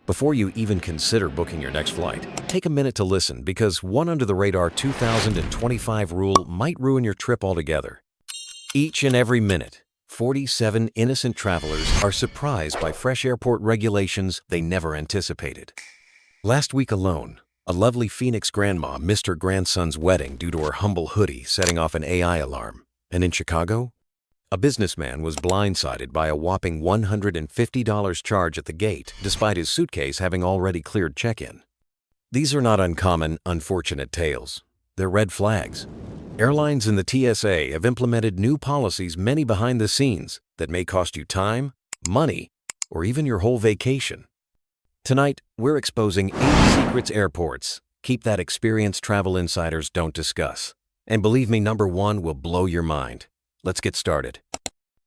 Before you even consider booking your next flight, take a minute to listen because one under-the-radar 2025 rule might ruin your trip altogether. Each and every minute, 47 innocent travelers are surprised by fresh airport regulations they never anticipated. Last week alone, a lovely Phoenix grandma missed her grandson's wedding due to her humble hoodie setting off an AI alarm. And in Chicago, a businessman was blindsided by a whopping $150 charge at the gate despite his suitcase having already cleared check-in. These are not uncommon, unfortunate tales. They're red flags. Airlines and the TSA have implemented new policies many behind the scenes that may cost you time, money, or even your whole vacation. Tonight, we're exposing 8 secrets airports keep that experienced travel insiders don't discuss. And believe me, number 1 will blow your mind. Let's get started.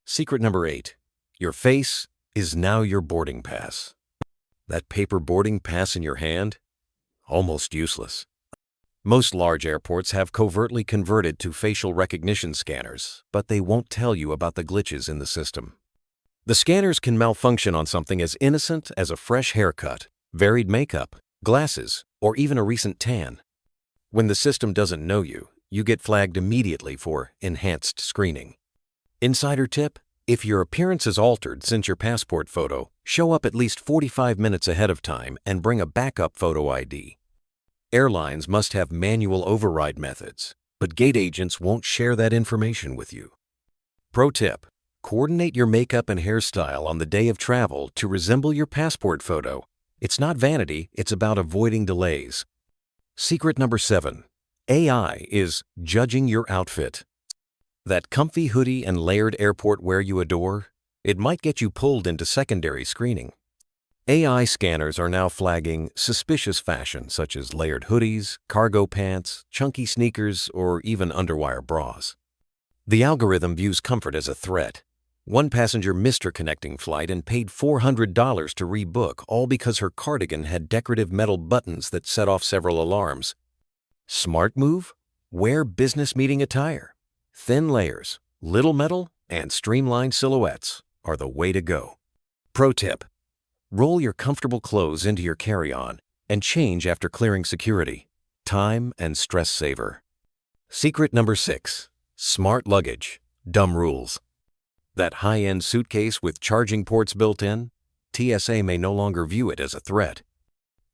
Secret number 8. Your face is now your boarding pass. That paper boarding pass in your hand? Almost useless. Most large airports have covertly converted to facial recognition scanners, but they won't tell you about the glitches in the system. The scanners can malfunction on something as innocent as a fresh haircut, varied makeup, glasses, or even a recent tan. When the system doesn't know you, you get flagged immediately for enhanced screening. Insider tip: if your appearance is altered since your passport photo, show up at least 45 minutes ahead of time and bring a backup photo ID. Airlines must have manual override methods, but gate agents won't share that information with you. Pro tip: coordinate your makeup and hairstyle on the day of travel to resemble your passport photo. It's not vanity, it's about avoiding delays. Secret number 7. AI is judging your outfit. That comfy hoodie and layered airport wear you adore? It might get you pulled into secondary screening. AI scanners are now flagging suspicious fashion such as layered hoodies, cargo pants, chunky sneakers, or even underwire bras. The algorithm views comfort as a threat. One passenger missed her connecting flight and paid $400 to rebook, all because her cardigan had decorative metal buttons that set off several alarms. Smart move? Wear business meeting attire. Thin layers, little metal, and streamlined silhouettes are the way to go. Pro tip: roll your comfortable clothes into your carry-on and change after clearing security. Time and stress saver. Secret number 6. Smart luggage. Dumb rules. That high-end suitcase with charging ports built in? TSA may no longer view it as a threat.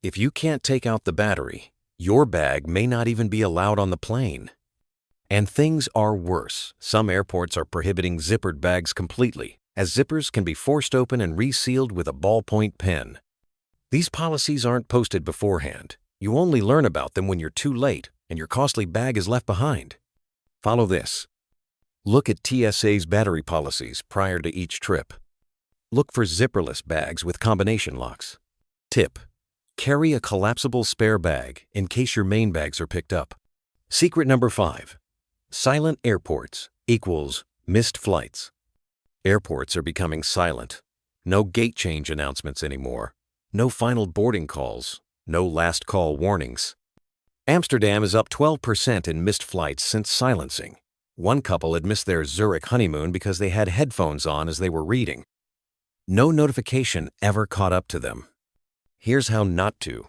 If you can't take out the battery, your bag may not even be allowed on the plane. And things are worse. Some airports are prohibiting zippered bags completely, as zippers can be forced open and resealed with a ballpoint pen. These policies aren't posted beforehand. You only learn about them when you're too late and your costly bag is left behind. Follow this. Look at TSA's battery policies prior to each trip. Look for zipperless bags with combination locks. Tip: carry a collapsible spare bag in case your main bags are picked up. Secret number 5. Silent airports equals missed flights. Airports are becoming silent. No gate change announcements anymore. No final boarding calls. No last call warnings. Amsterdam is up 12% in missed flights since silencing. One couple had missed their Zurich honeymoon because they had headphones on as they were reading. No notification ever caught up to them. Here's how not to.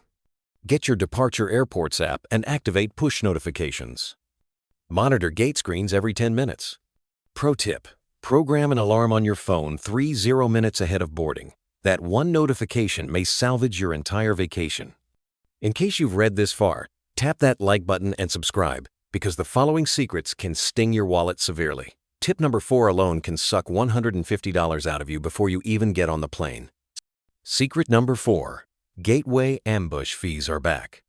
Get your Departure Airports app and activate push notifications. Monitor gate screens every 10 minutes. Pro tip: program an alarm on your phone 30 minutes ahead of boarding. That one notification may salvage your entire vacation. In case you've read this far, tap that like button and subscribe, because the following secrets can sting your wallet severely. Tip number 4 alone can suck $150 out of you before you even get on the plane. Secret number 4. Gateway ambush fees are back.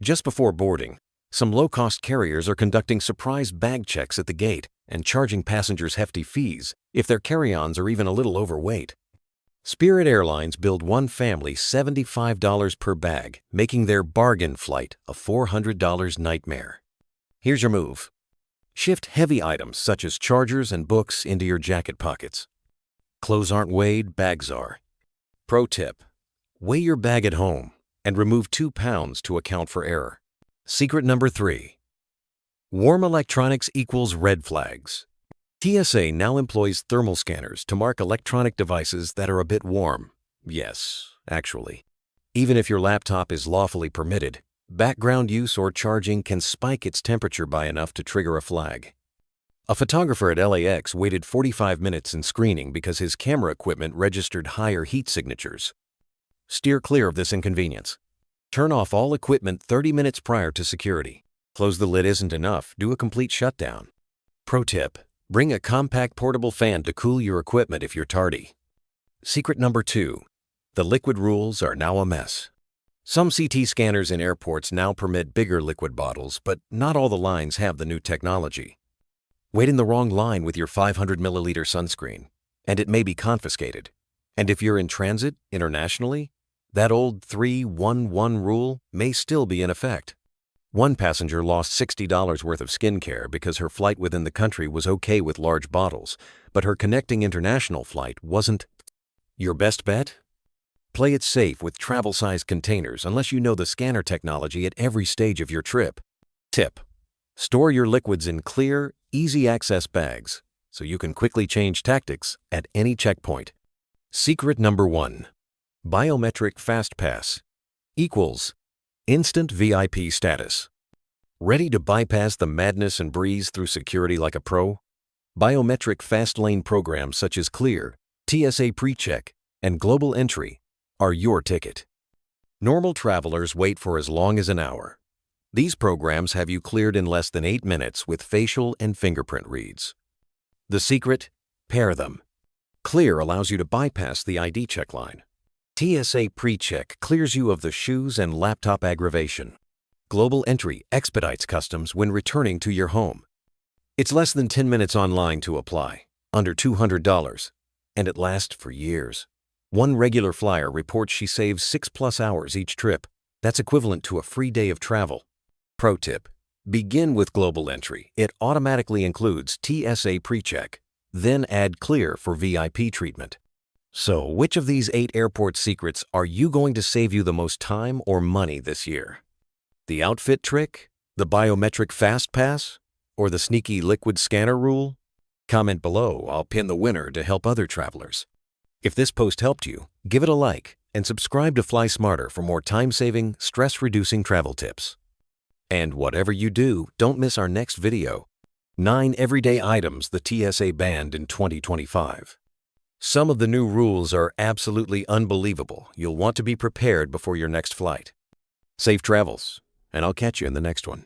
Just before boarding, some low-cost carriers are conducting surprise bag checks at the gate and charging passengers hefty fees if their carry-ons are even a little overweight. Spirit Airlines billed one family $75 per bag, making their bargain flight a $400 nightmare. Here's your move. Shift heavy items such as chargers and books into your jacket pockets. Clothes aren't weighed, bags are. Pro tip: weigh your bag at home and remove 2 pounds to account for error. Secret number 3. Warm electronics equals red flags. TSA now employs thermal scanners to mark electronic devices that are a bit warm. Yes, actually. Even if your laptop is lawfully permitted, background use or charging can spike its temperature by enough to trigger a flag. A photographer at LAX waited 45 minutes in screening because his camera equipment registered higher heat signatures. Steer clear of this inconvenience. Turn off all equipment 30 minutes prior to security. Close the lid isn't enough, do a complete shutdown. Pro tip: bring a compact portable fan to cool your equipment if you're tardy. Secret number 2. The liquid rules are now a mess. Some CT scanners in airports now permit bigger liquid bottles, but not all the lines have the new technology. Wait in the wrong line with your 500 milliliter sunscreen, and it may be confiscated. And if you're in transit internationally, that old 3-1-1 rule may still be in effect. One passenger lost $60 worth of skincare because her flight within the country was okay with large bottles, but her connecting international flight wasn't. Your best bet? Play it safe with travel-sized containers unless you know the scanner technology at every stage of your trip. Tip: store your liquids in clear, easy-access bags so you can quickly change tactics at any checkpoint. Secret number 1. Biometric Fast Pass equals instant VIP status. Ready to bypass the madness and breeze through security like a pro? Biometric fast lane programs such as Clear, TSA PreCheck, and Global Entry are your ticket. Normal travelers wait for as long as an hour. These programs have you cleared in less than 8 minutes with facial and fingerprint reads. The secret? Pair them. Clear allows you to bypass the ID check line. TSA PreCheck clears you of the shoes and laptop aggravation. Global Entry expedites customs when returning to your home. It's less than 10 minutes online to apply, under $200, and it lasts for years. One regular flyer reports she saves 6+ hours each trip. That's equivalent to a free day of travel. Pro tip: begin with Global Entry. It automatically includes TSA PreCheck. Then add Clear for VIP treatment. So, which of these 8 airport secrets are you going to save you the most time or money this year? The outfit trick? The biometric fast pass? Or the sneaky liquid scanner rule? Comment below, I'll pin the winner to help other travelers. If this post helped you, give it a like and subscribe to Fly Smarter for more time-saving, stress-reducing travel tips. And whatever you do, don't miss our next video: 9 everyday items the TSA banned in 2025. Some of the new rules are absolutely unbelievable. You'll want to be prepared before your next flight. Safe travels, and I'll catch you in the next one.